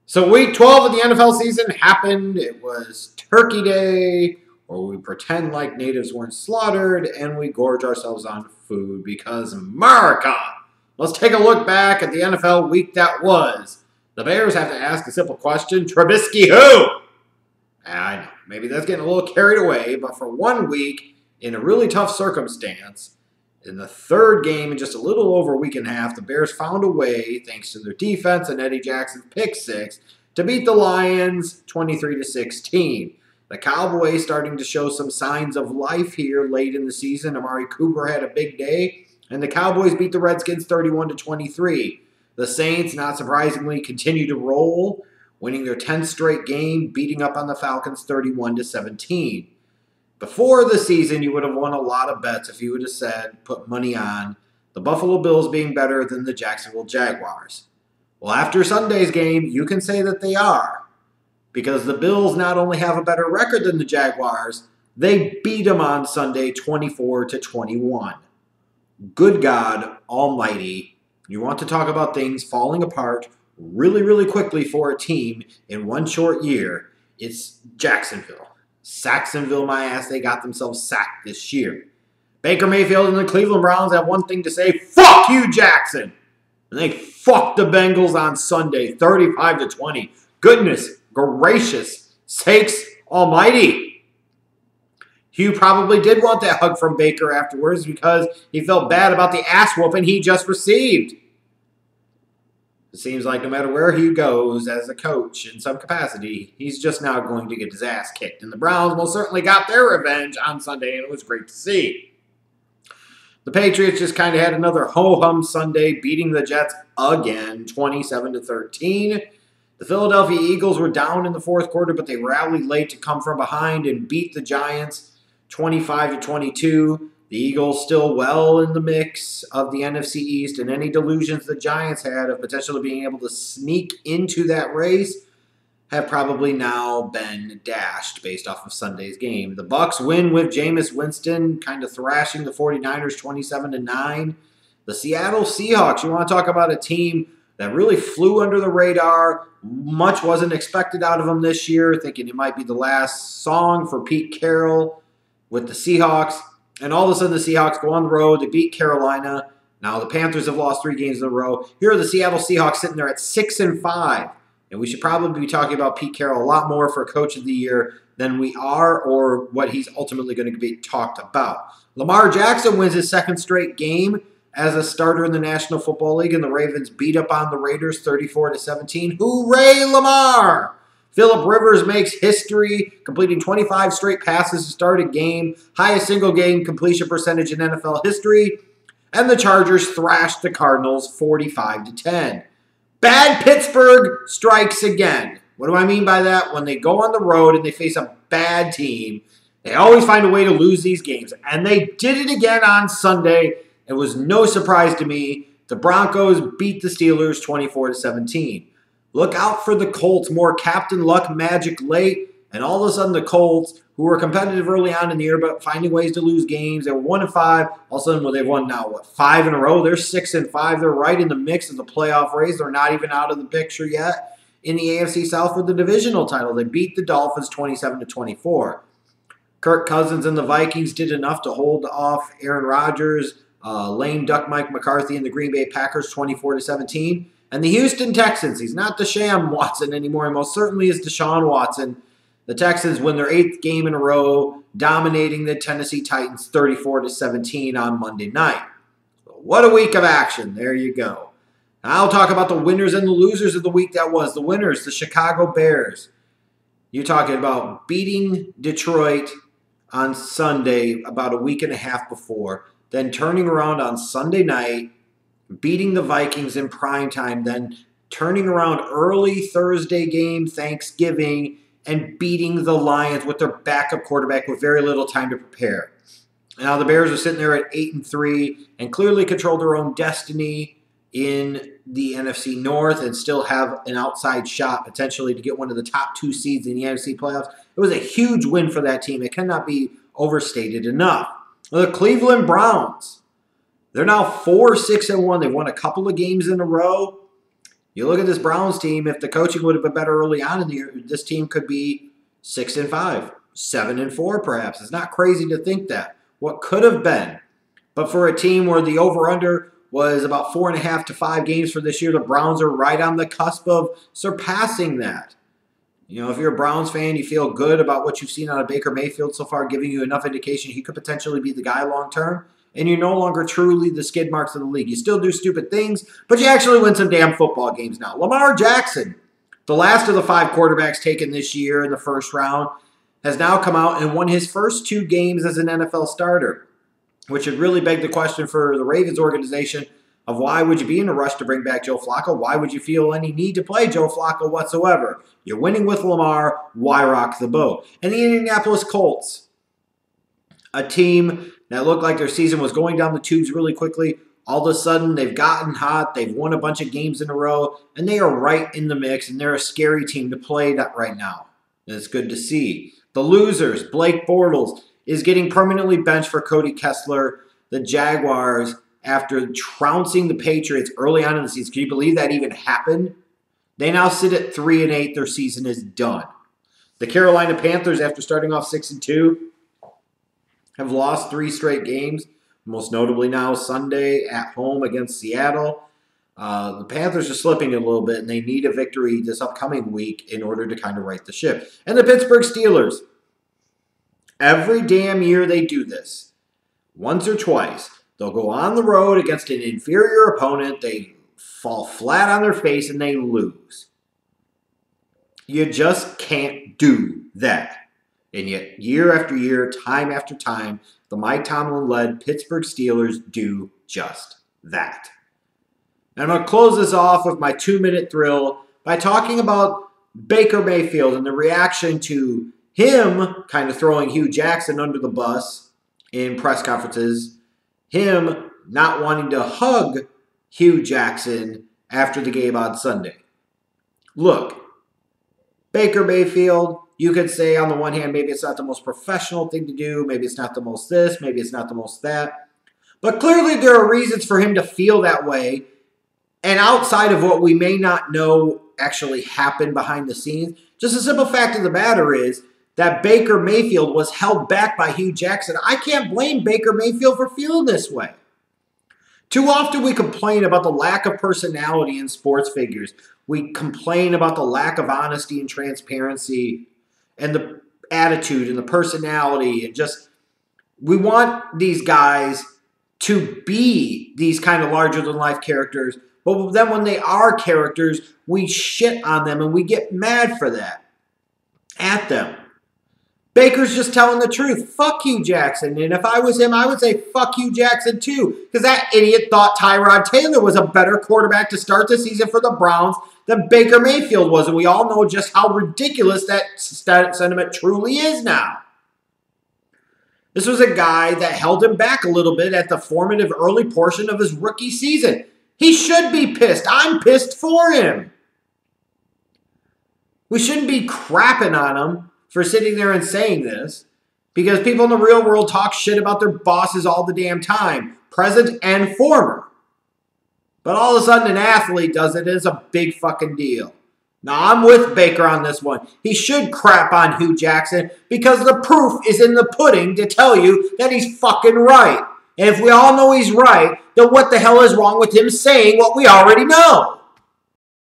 So week 12 of the NFL season happened. It was Turkey Day, where we pretend like natives weren't slaughtered and we gorge ourselves on food because America. Let's take a look back at the NFL week that was. The Bears have to ask a simple question. Trubisky who? I know, maybe that's getting a little carried away, but for 1 week, in a really tough circumstance, in the third game, in just a little over a week and a half, the Bears found a way, thanks to their defense and Eddie Jackson's pick six, to beat the Lions 23-16. The Cowboys starting to show some signs of life here late in the season. Amari Cooper had a big day, and the Cowboys beat the Redskins 31-23. The Saints, not surprisingly, continue to roll, winning their 10th straight game, beating up on the Falcons 31-17. Before the season, you would have won a lot of bets if you would have said, put money on the Buffalo Bills being better than the Jacksonville Jaguars. Well, after Sunday's game, you can say that they are, because the Bills not only have a better record than the Jaguars, they beat them on Sunday 24-21. Good God Almighty. You want to talk about things falling apart really, really quickly for a team in one short year, it's Jacksonville. Sacksonville, my ass, they got themselves sacked this year. Baker Mayfield and the Cleveland Browns have one thing to say, fuck you, Jackson! And they fucked the Bengals on Sunday, 35-20. Goodness gracious sakes almighty. Hugh probably did want that hug from Baker afterwards because he felt bad about the ass whooping he just received. It seems like no matter where he goes as a coach in some capacity, he's just now going to get his ass kicked. And the Browns most certainly got their revenge on Sunday, and it was great to see. The Patriots just kind of had another ho-hum Sunday, beating the Jets again, 27-13. The Philadelphia Eagles were down in the fourth quarter, but they rallied late to come from behind and beat the Giants 25-22. The Eagles still well in the mix of the NFC East, and any delusions the Giants had of potentially being able to sneak into that race have probably now been dashed based off of Sunday's game. The Bucs win with Jameis Winston kind of thrashing the 49ers 27-9. The Seattle Seahawks, you want to talk about a team that really flew under the radar. Much wasn't expected out of them this year, thinking it might be the last song for Pete Carroll with the Seahawks. And all of a sudden, the Seahawks go on the road. They beat Carolina. Now, the Panthers have lost 3 games in a row. Here are the Seattle Seahawks sitting there at 6-5. And we should probably be talking about Pete Carroll a lot more for Coach of the Year than we are or what he's ultimately going to be talked about. Lamar Jackson wins his 2nd straight game as a starter in the National Football League, and the Ravens beat up on the Raiders 34-17. Hooray, Lamar! Phillip Rivers makes history, completing 25 straight passes to start a game, highest single-game completion percentage in NFL history, and the Chargers thrashed the Cardinals 45-10. Bad Pittsburgh strikes again. What do I mean by that? When they go on the road and they face a bad team, they always find a way to lose these games, and they did it again on Sunday. It was no surprise to me. The Broncos beat the Steelers 24-17. Look out for the Colts, more Captain Luck magic late, and all of a sudden the Colts, who were competitive early on in the year, but finding ways to lose games, they were 1-5. All of a sudden, well, they've won now, 5 in a row? They're 6-5. They're right in the mix of the playoff race. They're not even out of the picture yet in the AFC South for the divisional title. They beat the Dolphins 27-24. Kirk Cousins and the Vikings did enough to hold off Aaron Rodgers, lame duck Mike McCarthy and the Green Bay Packers 24-17. And the Houston Texans, he's not Deshaun Watson anymore. He most certainly is Deshaun Watson. The Texans win their 8th game in a row, dominating the Tennessee Titans 34-17 on Monday night. What a week of action. There you go. Now I'll talk about the winners and the losers of the week that was. The winners, the Chicago Bears. You're talking about beating Detroit on Sunday about a week and a half before, then turning around on Sunday night, beating the Vikings in primetime, then turning around early Thursday game, Thanksgiving, and beating the Lions with their backup quarterback with very little time to prepare. Now the Bears are sitting there at 8-3 and clearly control their own destiny in the NFC North and still have an outside shot potentially to get one of the top 2 seeds in the NFC playoffs. It was a huge win for that team. It cannot be overstated enough. The Cleveland Browns, they're now 4-6-1. They've won a couple of games in a row. You look at this Browns team, if the coaching would have been better early on in the year, this team could be 6-5, 7-4 perhaps. It's not crazy to think that. What could have been. But for a team where the over-under was about 4.5 to 5 games for this year, the Browns are right on the cusp of surpassing that. You know, if you're a Browns fan, you feel good about what you've seen out of Baker Mayfield so far, giving you enough indication he could potentially be the guy long term. And you're no longer truly the skid marks of the league. You still do stupid things, but you actually win some damn football games now. Lamar Jackson, the last of the 5 quarterbacks taken this year in the first round, has now come out and won his first 2 games as an NFL starter, which should really beg the question for the Ravens organization of why would you be in a rush to bring back Joe Flacco? Why would you feel any need to play Joe Flacco whatsoever? You're winning with Lamar. Why rock the boat? And the Indianapolis Colts, a team that looked like their season was going down the tubes really quickly. All of a sudden, they've gotten hot. They've won a bunch of games in a row, and they are right in the mix, and they're a scary team to play right now. And it's good to see. The losers, Blake Bortles, is getting permanently benched for Cody Kessler. The Jaguars, after trouncing the Patriots early on in the season, can you believe that even happened? They now sit at 3-8. Their season is done. The Carolina Panthers, after starting off 6-2, have lost 3 straight games, most notably now Sunday at home against Seattle. The Panthers are slipping a little bit, and they need a victory this upcoming week in order to kind of right the ship. And the Pittsburgh Steelers, every damn year they do this. Once or twice, they'll go on the road against an inferior opponent, they fall flat on their face, and they lose. You just can't do that. And yet, year after year, time after time, the Mike Tomlin-led Pittsburgh Steelers do just that. And I'm going to close this off with my 2-minute thrill by talking about Baker Mayfield and the reaction to him kind of throwing Hugh Jackson under the bus in press conferences, him not wanting to hug Hugh Jackson after the game on Sunday. Look, Baker Mayfield, you could say on the one hand, maybe it's not the most professional thing to do, maybe it's not the most this, maybe it's not the most that. But clearly there are reasons for him to feel that way. And outside of what we may not know actually happened behind the scenes, just a simple fact of the matter is that Baker Mayfield was held back by Hugh Jackson. I can't blame Baker Mayfield for feeling this way. Too often we complain about the lack of personality in sports figures. We complain about the lack of honesty and transparency and the attitude and the personality, and just we want these guys to be these kind of larger-than-life characters, but then when they are characters, we shit on them and we get mad for that at them. Baker's just telling the truth. Fuck Hugh Jackson. And if I was him, I would say fuck Hugh Jackson too. Because that idiot thought Tyrod Taylor was a better quarterback to start the season for the Browns than Baker Mayfield was. And we all know just how ridiculous that sentiment truly is now. This was a guy that held him back a little bit at the formative early portion of his rookie season. He should be pissed. I'm pissed for him. We shouldn't be crapping on him for sitting there and saying this, because people in the real world talk shit about their bosses all the damn time, present and former. But all of a sudden an athlete does it, it's a big fucking deal. Now I'm with Baker on this one. He should crap on Hugh Jackson because the proof is in the pudding to tell you that he's fucking right. And if we all know he's right, then what the hell is wrong with him saying what we already know?